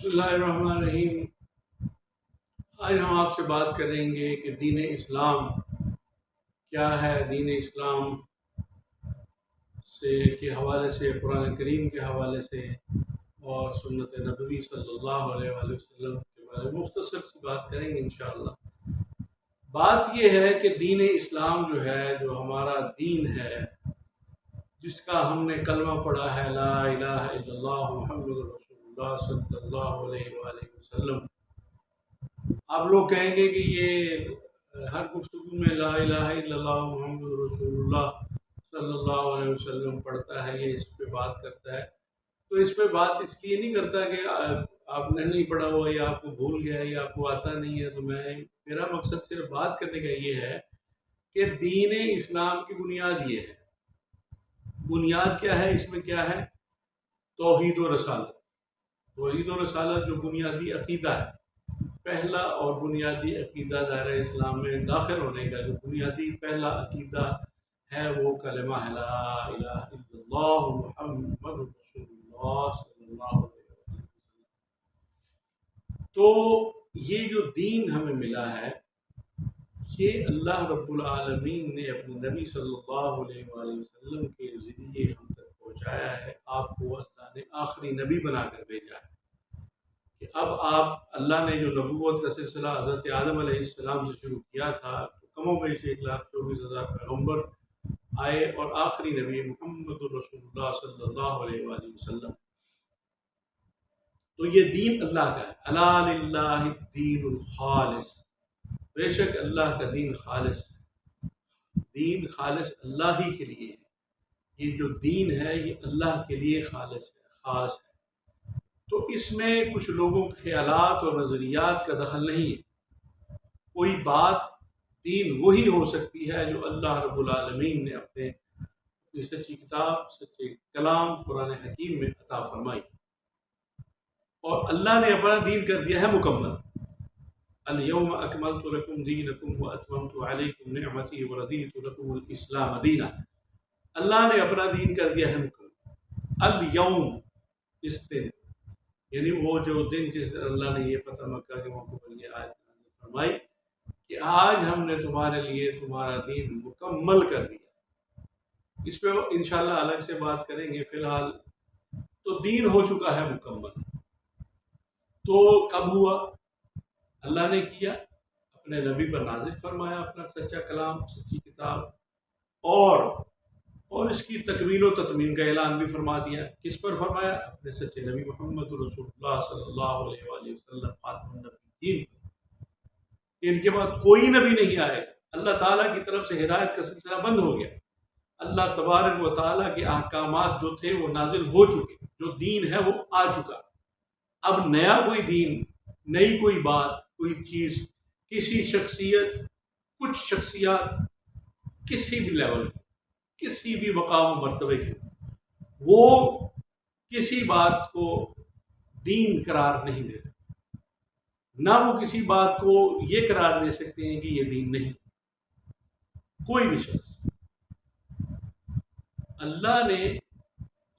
بسم اللہ الرحمن الرحیم۔ آج ہم آپ سے بات کریں گے کہ دین اسلام کیا ہے۔ دین اسلام کے حوالے سے، قرآن کریم کے حوالے سے اور سنت نبوی صلی اللہ علیہ وآلہ وسلم کے بارے میں مختصر سی بات کریں گے انشاءاللہ۔ بات یہ ہے کہ دین اسلام جو ہے، جو ہمارا دین ہے، جس کا ہم نے کلمہ پڑھا ہے لا الہ الا اللہ محمد رسول اللہ صلی اللہ علیہ وآلہ وسلم۔ آپ لوگ کہیں گے کہ یہ ہر گفتگو میں لا الہ الا اللہ محمد رسول اللہ صلی اللہ علیہ وسلم پڑھتا ہے، یہ اس پہ بات کرتا ہے۔ تو اس پہ بات اس لیے نہیں کرتا کہ آپ نے نہیں پڑھا ہوا یا آپ کو بھول گیا یا آپ کو آتا نہیں ہے۔ تو میرا مقصد صرف بات کرنے کا یہ ہے کہ دین اسلام کی بنیاد یہ ہے۔ بنیاد کیا ہے؟ اس میں کیا ہے؟ توحید و رسالت۔ توحید و رسالت جو بنیادی عقیدہ ہے، پہلا اور بنیادی عقیدہ دائرہ اسلام میں داخل ہونے کا جو بنیادی پہلا عقیدہ ہے وہ کلمہ ہے لا الہ الا اللہ محمد رسول اللہ صلی اللہ علیہ وسلم۔ تو یہ جو دین ہمیں ملا ہے، یہ اللہ رب العالمین نے اپنے نبی صلی اللہ علیہ وآلہ وسلم کے ذریعے ہم تک پہنچایا ہے۔ آپ کو اللہ نے آخری نبی بنا کر بھیجا ہے کہ اب آپ، اللہ نے جو نبوت کا سلسلہ حضرت آدم علیہ السلام سے شروع کیا تھا، تو کم و بیش 1,24,000 پیغمبر آئے اور آخری نبی محمد رسول اللہ صلی اللہ علیہ وآلہ وسلم۔ تو یہ دین اللہ کا ہے۔ الا للہ الدین الخالص، بے شک اللہ کا دین خالص ہے۔ دین خالص اللہ ہی کے لیے ہے۔ یہ جو دین ہے یہ اللہ کے لیے خالص ہے، خاص ہے۔ تو اس میں کچھ لوگوں کے خیالات اور نظریات کا دخل نہیں ہے۔ کوئی بات دین وہی ہو سکتی ہے جو اللہ رب العالمین نے اپنے سچی کتاب، سچے کلام قرآن حکیم میں عطا فرمائی، اور اللہ نے اپنا دین کر دیا ہے مکمل۔ الیوم اکملت لکم دینکم واتممت علیکم نعمتی ورضیت لکم الاسلام دینا۔ اللہ نے اپنا دین کر دیا ہے مکمل۔ الیوم، اس دن، یعنی وہ جو دن جس دن اللہ نے یہ فتح مکہ کے موقع پر یہ آیت فرمائی کہ آج ہم نے تمہارے لیے تمہارا دین مکمل کر دیا۔ اس پہ انشاءاللہ الگ سے بات کریں گے۔ فی الحال تو دین ہو چکا ہے مکمل۔ تو کب ہوا؟ اللہ نے کیا، اپنے نبی پر نازل فرمایا اپنا سچا کلام، سچی کتاب، اور اس کی تکمیل و تتمیم کا اعلان بھی فرما دیا۔ کس پر فرمایا؟ اپنے سچے نبی محمد رسول اللہ صلی اللہ علیہ وآلہ وسلم خاتم النبیین۔ ان کے بعد کوئی نبی نہیں آئے۔ اللہ تعالیٰ کی طرف سے ہدایت کا سلسلہ بند ہو گیا۔ اللہ تبارک و تعالیٰ کے احکامات جو تھے وہ نازل ہو چکے، جو دین ہے وہ آ چکا۔ اب نیا کوئی دین، نئی کوئی بات، کوئی چیز، کسی شخصیت، کچھ شخصیات کسی بھی لیول کی، کسی بھی مقام و مرتبے کی، وہ کسی بات کو دین قرار نہیں دے سکتے، نہ وہ کسی بات کو یہ قرار دے سکتے ہیں کہ یہ دین نہیں۔ کوئی بھی شخص، اللہ نے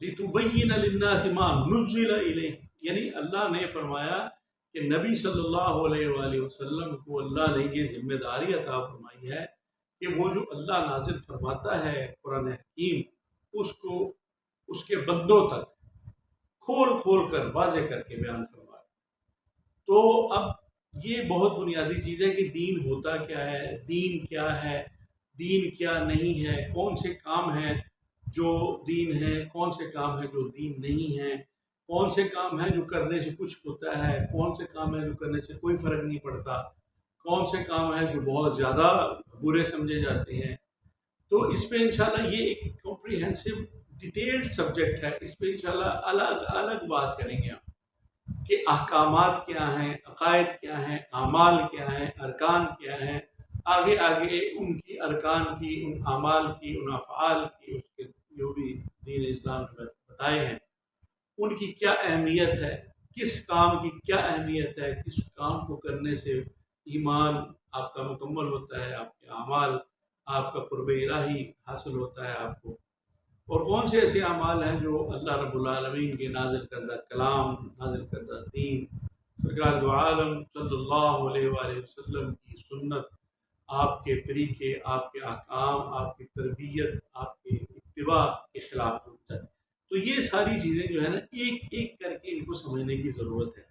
لِتُبَيِّنَ لِلنَّاسِ مَا نُزِّلَ إِلَيْهِ، یعنی اللہ نے فرمایا کہ نبی صلی اللہ علیہ وآلہ وسلم کو اللہ نے یہ ذمہ داری عطا فرمائی ہے کہ وہ جو اللہ نازل فرماتا ہے قرآن حکیم، اس کو اس کے بندوں تک کھول کھول کر واضح کر کے بیان فرمائے۔ تو اب یہ بہت بنیادی چیز ہے کہ دین ہوتا کیا ہے، دین کیا ہے، دین کیا نہیں ہے، کون سے کام ہیں جو دین ہے، کون سے کام ہیں جو دین نہیں ہے، کون سے کام ہیں جو کرنے سے کچھ ہوتا ہے، کون سے کام ہیں جو کرنے سے کوئی فرق نہیں پڑتا، کون سے کام ہیں جو بہت زیادہ برے سمجھے جاتے ہیں۔ تو اس پہ انشاءاللہ یہ ایک کمپریہنسو ڈیٹیلڈ سبجیکٹ ہے۔ اس پہ انشاءاللہ الگ الگ بات کریں گے ہم کہ احکامات کیا ہیں، عقائد کیا ہیں، اعمال کیا ہیں، ارکان کیا ہیں، آگے آگے ان کی ارکان کی، ان اعمال کی، ان افعال کی، اس کے جو بھی دین اسلام نے بتائے ہیں ان کی کیا اہمیت ہے، کس کام کی کیا اہمیت ہے، کس کام کو کرنے سے ایمان آپ کا مکمل ہوتا ہے، آپ کے اعمال، آپ کا قرب الہی حاصل ہوتا ہے آپ کو، اور کون سے ایسے اعمال ہیں جو اللہ رب العالمین کے نازل کردہ کلام، نازل کردہ دین سرکار دو عالم صلی اللہ علیہ وآلہ وسلم کی سنت، آپ کے طریقے، آپ کے احکام، آپ کی تربیت، آپ کے اتباع کے خلاف ہوتا ہے۔ تو یہ ساری چیزیں جو ہے نا ایک ایک کر کے ان کو سمجھنے کی ضرورت ہے۔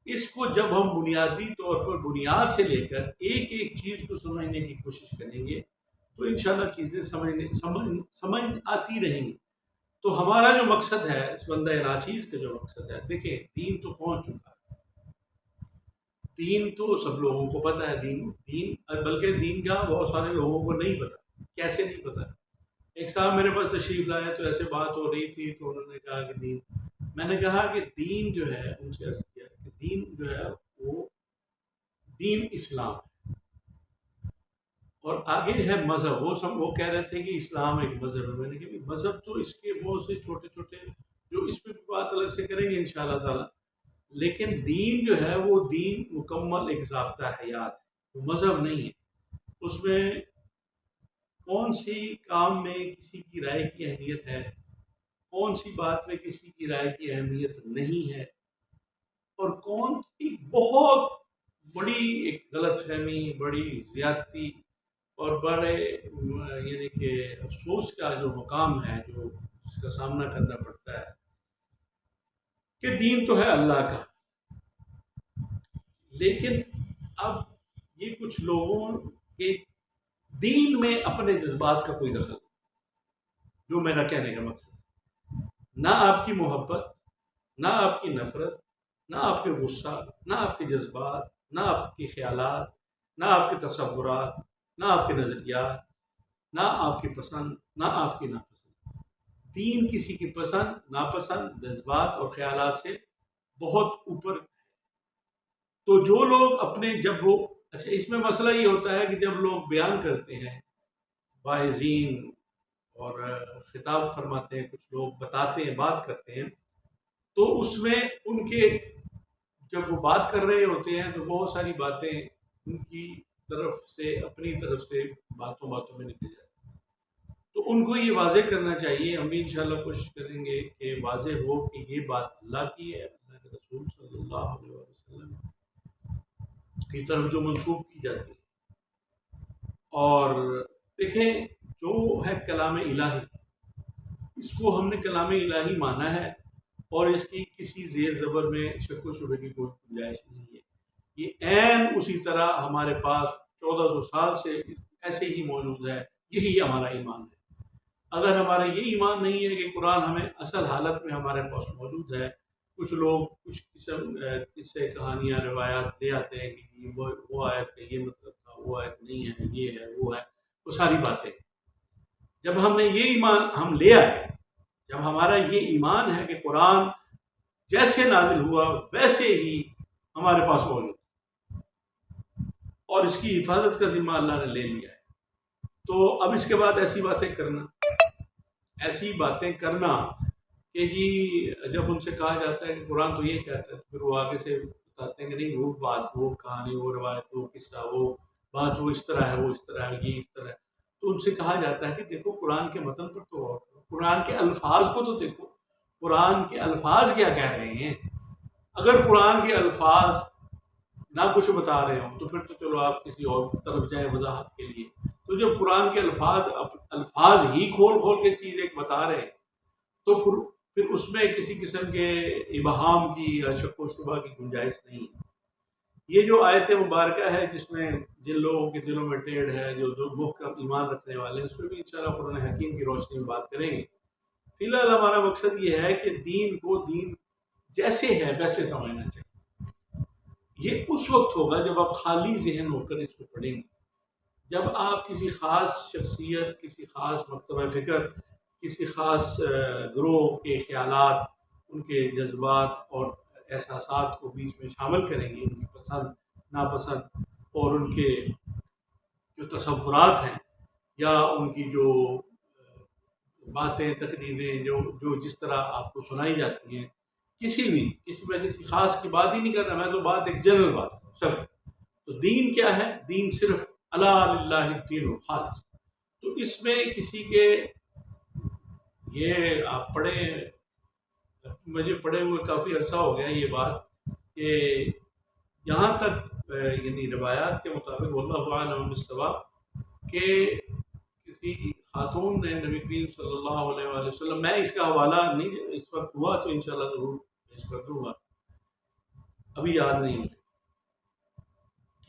اس کو جب ہم بنیادی طور پر بنیاد سے لے کر ایک ایک چیز کو سمجھنے کی کوشش کریں گے تو انشاءاللہ چیزیں سمجھ آتی رہیں گی۔ تو ہمارا جو مقصد ہے اس بندہ ناچیز کا جو مقصد ہے، دیکھیں دین تو پہنچ چکا ہے، دین تو سب لوگوں کو پتہ ہے، دین بلکہ دین کا بہت سارے لوگوں کو نہیں پتہ۔ کیسے نہیں پتہ؟ ایک صاحب میرے پاس تشریف لائے تو ایسے بات ہو رہی تھی تو انہوں نے کہا کہ دین، میں نے کہا کہ دین جو ہے، ان سے عرض کیا کہ دین جو ہے وہ دین اسلام ہے، اور آگے ہے مذہب۔ وہ کہہ رہے تھے کہ اسلام ایک مذہب ہے۔ میں نے کہا کہ مذہب تو اس کے بہت سے چھوٹے چھوٹے، جو اس پہ بات الگ سے کریں گے انشاءاللہ تعالی، لیکن دین جو ہے وہ دین مکمل ایک ضابطہ حیات ہے، وہ مذہب نہیں ہے۔ اس میں کون سی کام میں کسی کی رائے کی اہمیت ہے، کون سی بات میں کسی کی رائے کی اہمیت نہیں ہے، اور کون ایک بہت بڑی ایک غلط فہمی، بڑی زیادتی اور بڑے یعنی کہ افسوس کا جو مقام ہے، جو اس کا سامنا کرنا پڑتا ہے کہ دین تو ہے اللہ کا، لیکن اب یہ کچھ لوگوں کے دین میں اپنے جذبات کا کوئی دخل نہیں۔ جو میرا کہنے کا مقصد ہے، نہ آپ کی محبت، نہ آپ کی نفرت، نہ آپ کے غصہ، نہ آپ کے جذبات، نہ آپ کے خیالات، نہ آپ کے تصورات، نہ آپ کے نظریات، نہ آپ کی پسند، نہ آپ کی ناپسند۔ دین کسی کی پسند، ناپسند، جذبات اور خیالات سے بہت اوپر۔ تو جو لوگ اپنے جب وہ اچھا، اس میں مسئلہ یہ ہوتا ہے کہ جب لوگ بیان کرتے ہیں، واعظین اور خطاب فرماتے ہیں، کچھ لوگ بتاتے ہیں، بات کرتے ہیں، تو اس میں ان کے جب وہ بات کر رہے ہوتے ہیں تو بہت ساری باتیں ان کی طرف سے، اپنی طرف سے باتوں میں نکل جاتی ہیں۔ تو ان کو یہ واضح کرنا چاہیے، ہم بھی انشاءاللہ کوشش کریں گے کہ واضح ہو کہ یہ بات اللہ کی ہے، اللہ کے رسول صلی اللہ علیہ وسلم کی طرف جو منسوب کی جاتی ہے۔ اور دیکھیں جو ہے کلام الہی، اس کو ہم نے کلام الہی مانا ہے، اور اس کی کسی زیر زبر میں شک و شبہ کی کوئی گنجائش نہیں ہے۔ یہ عین اسی طرح ہمارے پاس 1400 سال سے ایسے ہی موجود ہے، یہی ہمارا ایمان ہے۔ اگر ہمارا یہ ایمان نہیں ہے کہ قرآن ہمیں اصل حالت میں ہمارے پاس موجود ہے، کچھ لوگ کچھ قصے کہانیاں روایات لے آتے ہیں کہ وہ آیت کا یہ مطلب تھا، وہ آیت نہیں ہے، یہ ہے، وہ ہے، وہ ساری باتیں۔ جب ہم نے یہ ایمان ہم لے آئے، جب ہمارا یہ ایمان ہے کہ قرآن جیسے نازل ہوا ویسے ہی ہمارے پاس موجود اور اس کی حفاظت کا ذمہ اللہ نے لے لیا ہے، تو اب اس کے بعد ایسی باتیں کرنا کہ جی جب ان سے کہا جاتا ہے کہ قرآن تو یہ کہتا ہے، پھر وہ آگے سے بتاتے ہیں کہ نہیں، وہ بات، وہ کہانی، وہ روایت، وہ قصہ، وہ بات، وہ اس طرح ہے، وہ اس طرح ہے، یہ اس طرح ہے۔ تو ان سے کہا جاتا ہے کہ دیکھو قرآن کے متن پر تو غور کرو، قرآن کے الفاظ کو تو دیکھو، قرآن کے الفاظ کیا کہہ رہے ہیں۔ اگر قرآن کے الفاظ نہ کچھ بتا رہے ہوں تو پھر تو چلو آپ کسی اور طرف جائیں وضاحت کے لیے۔ تو جب قرآن کے الفاظ ہی کھول کے چیز ایک بتا رہے ہیں تو پھر اس میں کسی قسم کے ابہام کی یا شک و شبہ کی گنجائش نہیں ہے۔ یہ جو آیت مبارکہ ہے جس میں جن لوگوں کے دلوں میں ٹیڑھ ہے، جو محکم ایمان رکھنے والے ہیں، اس میں بھی انشاءاللہ قرآن حکیم کی روشنی میں بات کریں گے۔ فی الحال ہمارا مقصد یہ ہے کہ دین کو دین جیسے ہے ویسے سمجھنا چاہیے۔ یہ اس وقت ہوگا جب آپ خالی ذہن ہو کر اس کو پڑھیں گے، جب آپ کسی خاص شخصیت، کسی خاص مکتبہ فکر، کسی خاص گروہ کے خیالات، ان کے جذبات اور احساسات کو بیچ میں شامل کریں گے، ان کی پسند ناپسند اور ان کے جو تصورات ہیں یا ان کی جو باتیں، تقریریں جو جس طرح آپ کو سنائی جاتی ہیں، میں کسی خاص کی بات ہی نہیں کر رہا، میں تو بات ایک جنرل بات سب۔ تو دین کیا ہے؟ دین صرف الا للہ الدین الخالص۔ تو اس میں کسی کے یہ آپ پڑھیں، مجھے پڑھے ہوئے کافی عرصہ ہو گیا یہ بات کہ یہاں تک یعنی روایات کے مطابق واللہ اعلم بالصواب کہ کسی خاتون نے نبی کریم صلی اللہ علیہ وآلہ وسلم، میں اس کا حوالہ نہیں اس وقت ہوا تو انشاءاللہ ضرور پیش کر دوں گا، ابھی یاد نہیں مجھے،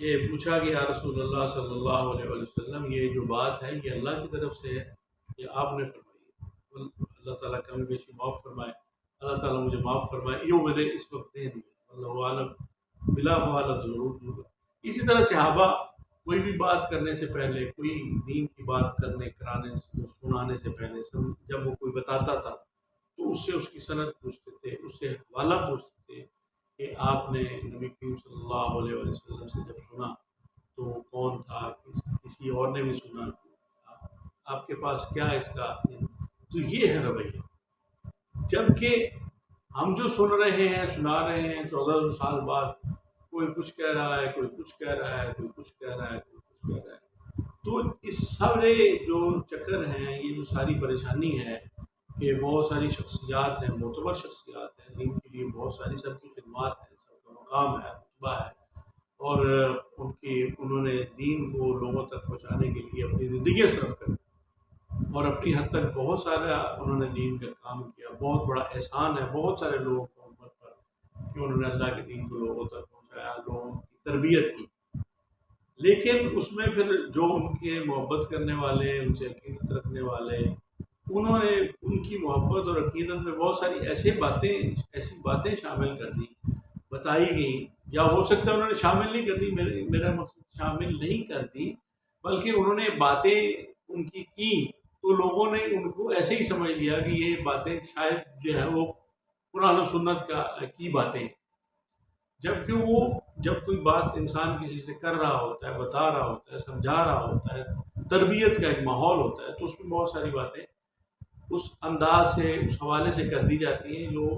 کہ پوچھا کہ یا رسول اللہ صلی اللہ علیہ وآلہ وسلم یہ جو بات ہے یہ اللہ کی طرف سے ہے یہ آپ نے فرمائی ہے؟ اللہ تعالیٰ کمی بیشی معاف فرمائے، اللہ تعالیٰ مجھے معاف فرمائے، یہ میرے اس وقت ذہن میں اللہ عالم بلا حوالہ ضرور دوں گا۔ اسی طرح صحابہ کوئی بھی بات کرنے سے پہلے، کوئی دین کی بات کرانے سنانے سے پہلے جب وہ کوئی بتاتا تھا تو اس سے اس کی سند پوچھتے تھے، اس سے حوالہ پوچھتے تھے کہ آپ نے نبی کریم صلی اللہ علیہ وسلم سے جب سنا تو وہ کون تھا، کسی اور نے بھی سنا، آپ کے پاس کیا اس کا، تو یہ ہے رویہ۔ جبکہ ہم جو سن رہے ہیں، سنا رہے ہیں 14 سال بعد، کوئی کچھ کہہ رہا ہے، کوئی کچھ کہہ رہا ہے، کوئی کچھ کہہ رہا ہے، کوئی کچھ کہہ رہا ہے، تو اس سارے جو چکر ہیں، یہ جو ساری پریشانی ہے کہ بہت ساری شخصیات ہیں، معتبر شخصیات ہیں، دین کے لیے بہت ساری سب کی خدمات ہیں، سب کا مقام ہے، رتبہ ہے، اور انہوں نے دین کو لوگوں تک پہنچانے کے لیے اپنی زندگی صرف کر، اور اپنی حد تک بہت سارا انہوں نے دین کا کام کیا، بہت بڑا احسان ہے بہت سارے لوگوں کو امت پر کہ انہوں نے اللہ کے دین کو لوگوں تک پہنچایا، لوگوں کی تربیت کی۔ لیکن اس میں پھر جو ان کے محبت کرنے والے، ان سے عقیدت رکھنے والے، انہوں نے ان کی محبت اور عقیدت میں بہت ساری ایسی باتیں شامل کر دی، بتائی گئیں، یا ہو سکتا ہے انہوں نے شامل نہیں کر دی، میرا مقصد شامل نہیں کر دی، بلکہ انہوں نے باتیں ان کی تو لوگوں نے ان کو ایسے ہی سمجھ لیا کہ یہ باتیں شاید جو ہے وہ قرآن و سنت کی باتیں، جبکہ وہ جب کوئی بات انسان کسی سے کر رہا ہوتا ہے، بتا رہا ہوتا ہے، سمجھا رہا ہوتا ہے، تربیت کا ایک ماحول ہوتا ہے، تو اس میں بہت ساری باتیں اس انداز سے، اس حوالے سے کر دی جاتی ہیں جو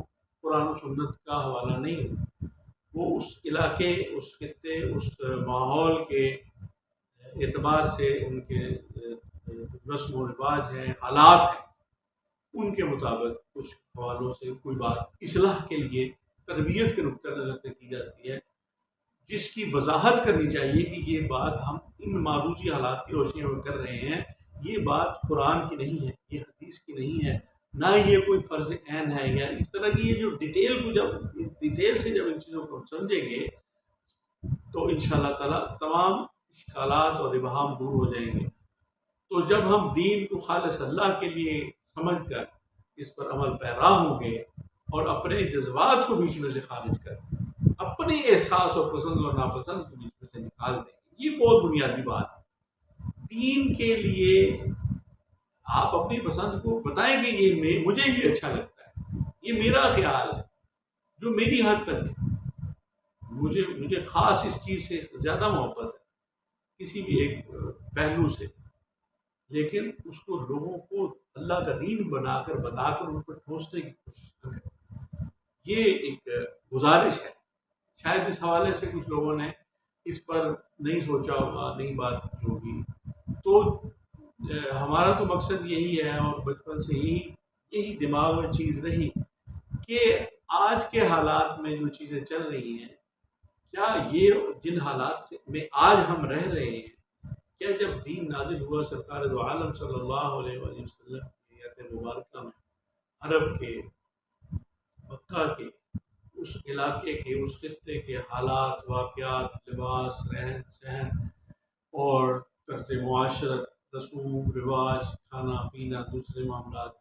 قرآن و سنت کا حوالہ نہیں ہوتا، وہ اس علاقے، اس خطے، اس ماحول کے اعتبار سے ان کے رسم و رواج ہیں، حالات ہیں، ان کے مطابق کچھ حوالوں سے کوئی بات اصلاح کے لیے تربیت کے نقطہ نظر سے کی جاتی ہے، جس کی وضاحت کرنی چاہیے کہ یہ بات ہم ان معروضی حالات کی روشنی میں کر رہے ہیں، یہ بات قرآن کی نہیں ہے، یہ حدیث کی نہیں ہے، نہ یہ کوئی فرض عین ہے، یا اس طرح کی یہ جو ڈیٹیل سے جب ان چیزوں کو سمجھیں گے تو انشاءاللہ تعالیٰ تمام اشکالات اور ابہام دور ہو جائیں گے۔ تو جب ہم دین کو خالص اللہ کے لیے سمجھ کر اس پر عمل پیرا ہوں گے اور اپنے جذبات کو بیچ میں سے خارج کر اپنی احساس اور پسند اور ناپسند کو بیچ میں سے نکال دیں گے، یہ بہت بنیادی بات ہے دین کے لیے۔ آپ اپنی پسند کو بتائیں گے یہ مجھے یہ اچھا لگتا ہے، یہ میرا خیال ہے جو میری حد تک ہے، مجھے خاص اس چیز سے زیادہ محبت ہے کسی بھی ایک پہلو سے، لیکن اس کو لوگوں کو اللہ کا دین بنا کر بتا کر ان پر ٹھونسنے کی کوشش کریں، یہ ایک گزارش ہے۔ شاید اس حوالے سے کچھ لوگوں نے اس پر نہیں سوچا ہوگا، نہیں بات کی ہوگی، تو ہمارا تو مقصد یہی ہے، اور بچپن سے یہی دماغ میں چیز رہی کہ آج کے حالات میں جو چیزیں چل رہی ہیں، کیا یہ جن حالات میں آج ہم رہ رہے ہیں، کیا جب دین نازل ہوا سرکار دو عالم صلی اللہ علیہ وآلہ وسلم کی بیت مبارکہ میں، عرب کے، مکہ کے، اس علاقے کے، اس خطے کے حالات، واقعات، لباس، رہن سہن اور طرز معاشرت، رسوم رواج، کھانا پینا، دوسرے معاملات،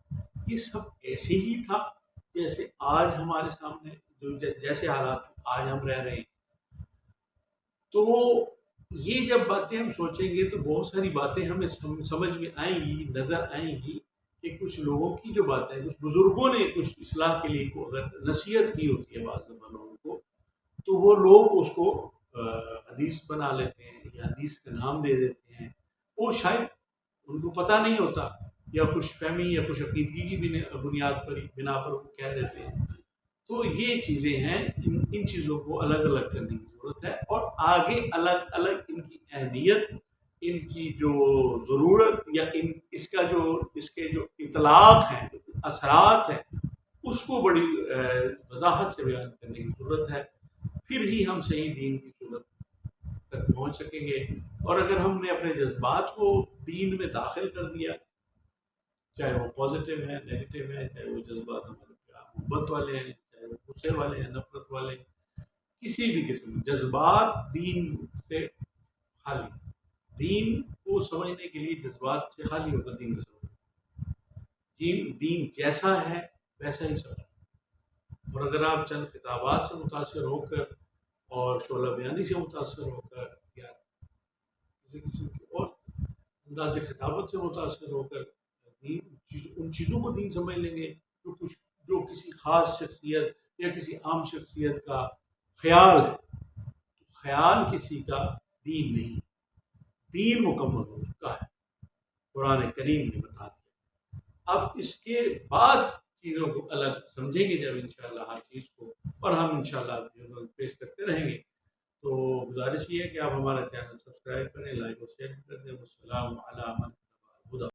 یہ سب ایسے ہی تھا جیسے آج ہمارے سامنے جیسے حالات آج ہم رہ رہے ہیں؟ تو یہ جب باتیں ہم سوچیں گے تو بہت ساری باتیں ہمیں سمجھ میں آئیں گی، نظر آئیں گی کہ کچھ لوگوں کی جو باتیں، کچھ بزرگوں نے کچھ اصلاح کے لیے اگر نصیحت کی ہوتی ہے بعض دفعہ لوگوں کو، تو وہ لوگ اس کو حدیث بنا لیتے ہیں یا حدیث کا نام دے دیتے ہیں، وہ شاید ان کو پتہ نہیں ہوتا، یا خوش فہمی یا خوش عقیدگی کی بنا پر وہ کہہ دیتے ہیں۔ تو یہ چیزیں ہیں، ان چیزوں کو الگ الگ کرنے کی ضرورت ہے، اور آگے الگ الگ ان کی اہمیت، ان کی جو ضرورت، یا اس کے جو اطلاق ہیں، اثرات ہیں، اس کو بڑی وضاحت سے بیان کرنے کی ضرورت ہے۔ پھر ہی ہم صحیح دین کی صورت تک پہنچ سکیں گے. اور اگر ہم نے اپنے جذبات کو دین میں داخل کر دیا، چاہے وہ پازیٹیو ہے نیگیٹو ہے، چاہے وہ جذبات ہمارے محبت والے ہیں، چاہے وہ غصے والے ہیں، نفرت والے ہیں، کسی بھی قسم جذبات دین سے خالی، دین کو سمجھنے کے لیے جذبات سے خالی ہوگا دین کا سمجھ. دین جیسا ہے ویسا ہی سمجھ. اور اگر آپ چند کتابات سے متاثر ہو کر اور شعلہ بیانی سے متاثر ہو کر یا کسی قسم کی اور انداز خطابت سے متاثر ہو کر ان چیزوں کو دین سمجھ لیں گے جو کسی خاص شخصیت یا کسی عام شخصیت کا خیال ہے. خیال کسی کا دین نہیں، دین مکمل ہو چکا ہے، قرآن کریم نے بتا دیا. اب اس کے بعد چیزوں کو الگ سمجھیں گے جب انشاءاللہ ہر چیز کو، اور ہم انشاءاللہ پیش کرتے رہیں گے. تو گزارش یہ ہے کہ آپ ہمارا چینل سبسکرائب کریں، لائک اور شیئر کر دیں. السلام علیکم.